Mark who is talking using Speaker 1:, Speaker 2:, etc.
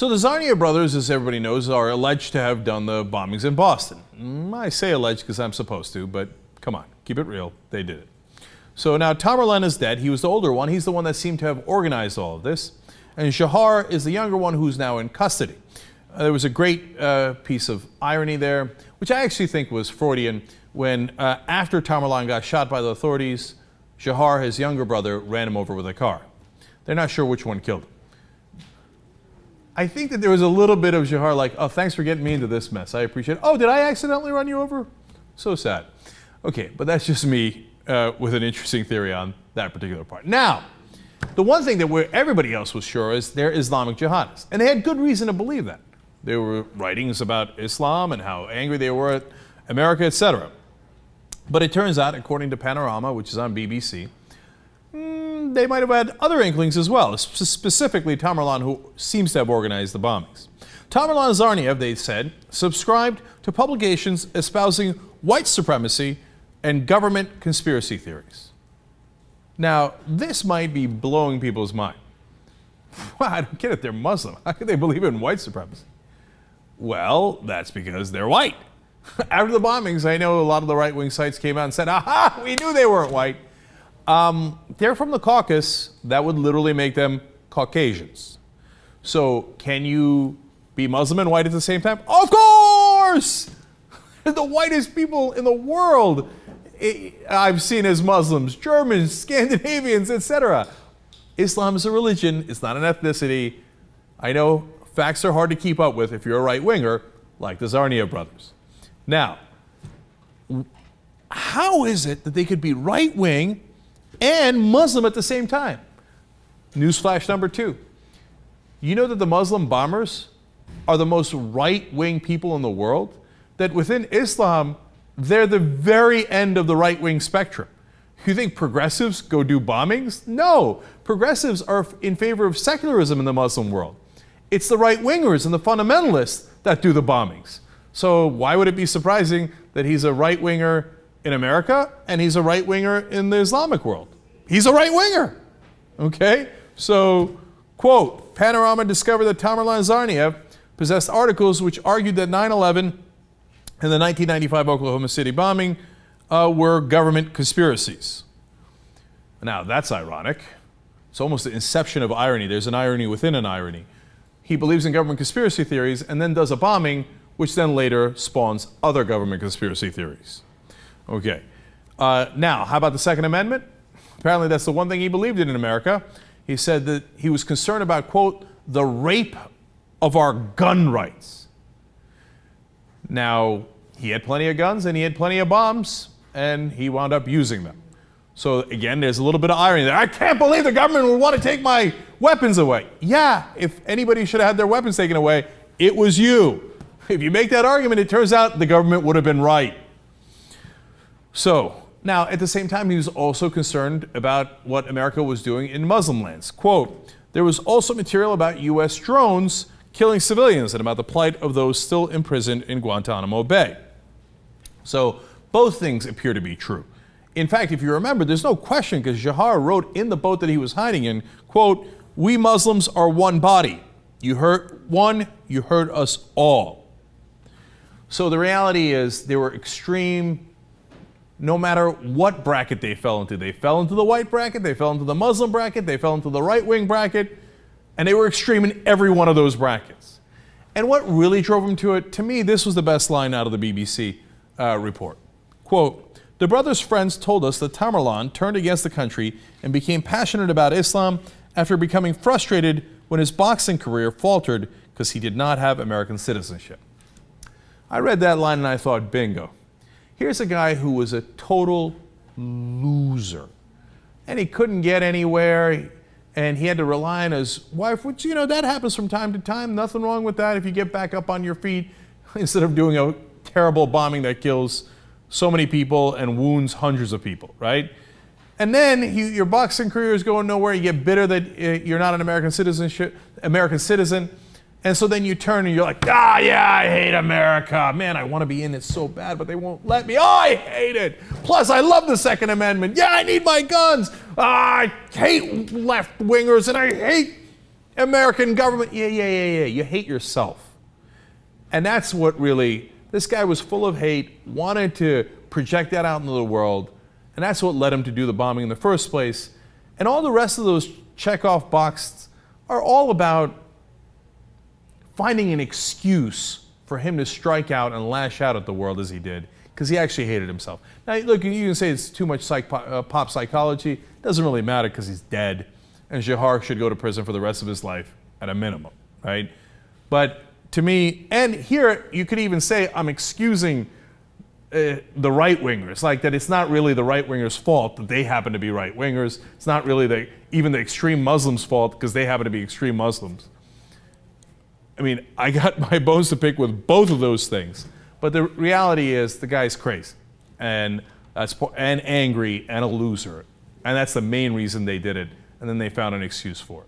Speaker 1: So the Zarnia brothers, as everybody knows, are alleged to have done the bombings in Boston. I say alleged because I'm supposed to, but come on, keep it real. They did it. So now Tamerlan is dead. He was the older one. He's the one that seemed to have organized all of this. And Jahar is the younger one who's now in custody. There was a great piece of irony there, which I actually think was Freudian, when after Tamerlan got shot by the authorities, Jahar, his younger brother, ran him over with a car. They're not sure which one killed him. I think that there was a little bit of Jahar like, oh, thanks for getting me into this mess. I appreciate it. Oh, did I accidentally run you over? So sad. Okay, but that's just me with an interesting theory on that particular part. Now, the one thing that everybody else was sure is they're Islamic jihadists. And they had good reason to believe that. There were writings about Islam and how angry they were at America, etc. But it turns out, according to Panorama, which is on BBC, they might have had other inklings as well, specifically Tamerlan, who seems to have organized the bombings. Tamerlan Tsarnaev, they said, subscribed to publications espousing white supremacy and government conspiracy theories. Now, this might be blowing people's mind. Well, I don't get it, they're Muslim. How could they believe in white supremacy? Well, that's because they're white. After the bombings, I know a lot of the right-wing sites came out and said, aha, we knew they weren't white. They're from the Caucasus. That would literally make them Caucasians. So can you be Muslim and white at the same time? Of course! The whitest people in the world I've seen as Muslims, Germans, Scandinavians, etc. Islam is a religion. It's not an ethnicity. I know facts are hard to keep up with if you're a right-winger, like the Tsarnaev brothers. Now, how is it that they could be right-wing and Muslim at the same time? Newsflash number 2. You know that the Muslim bombers are the most right-wing people in the world? That within Islam, they're the very end of the right-wing spectrum. You think progressives go do bombings? No. Progressives are in favor of secularism in the Muslim world. It's the right-wingers and the fundamentalists that do the bombings. So why would it be surprising that he's a right-winger in America and he's a right-winger in the Islamic world? He's a right-winger. Okay? So, quote, Panorama discovered that Tamerlan Tsarnaev possessed articles which argued that 9/11 and the 1995 Oklahoma City bombing were government conspiracies. Now, that's ironic. It's almost the inception of irony. There's an irony within an irony. He believes in government conspiracy theories and then does a bombing, which then later spawns other government conspiracy theories. Okay. Now, how about the Second Amendment? Apparently that's the one thing he believed in America. He said that he was concerned about, quote, the rape of our gun rights. Now, he had plenty of guns and he had plenty of bombs, and he wound up using them. So again, there's a little bit of irony there. I can't believe the government would want to take my weapons away. Yeah, if anybody should have had their weapons taken away, it was you. If you make that argument, it turns out the government would have been right. So, now, at the same time, he was also concerned about what America was doing in Muslim lands. Quote, there was also material about U.S. drones killing civilians and about the plight of those still imprisoned in Guantanamo Bay. So, both things appear to be true. In fact, if you remember, there's no question, because Jahar wrote in the boat that he was hiding in, quote, we Muslims are one body. You hurt one, you hurt us all. So the reality is they were extreme no matter what bracket they fell into. They fell into the white bracket, they fell into the Muslim bracket, they fell into the right-wing bracket, and they were extreme in every one of those brackets. And what really drove them to it, to me, this was the best line out of the BBC report. Quote, the brothers' friends told us that Tamerlan turned against the country and became passionate about Islam after becoming frustrated when his boxing career faltered because he did not have American citizenship. I read that line and I thought, bingo. Here's a guy who was a total loser. And he couldn't get anywhere, and he had to rely on his wife, which, you know, that happens from time to time. Nothing wrong with that if you get back up on your feet instead of doing a terrible bombing that kills so many people and wounds hundreds of people, right? And then your boxing career is going nowhere. You get bitter that you're not an American citizen. And so then you turn and you're like, ah, yeah, I hate America. Man, I want to be in it so bad, but they won't let me. Oh, I hate it. Plus, I love the Second Amendment. Yeah, I need my guns. I hate left-wingers, and I hate American government, yeah. You hate yourself. And that's what really, this guy was full of hate, wanted to project that out into the world, and that's what led him to do the bombing in the first place. And all the rest of those check-off boxes are all about finding an excuse for him to strike out and lash out at the world as he did, because he actually hated himself. Now, look, you can say it's too much pop psychology. It doesn't really matter because he's dead, and Jahar should go to prison for the rest of his life at a minimum, right? But to me, and here you could even say I'm excusing the right-wingers, like that it's not really the right-wingers' fault that they happen to be right-wingers. It's not really even the extreme Muslims' fault because they happen to be extreme Muslims. I mean, I got my bones to pick with both of those things. But the reality is the guy's crazy and angry and a loser. And that's the main reason they did it. And then they found an excuse for it.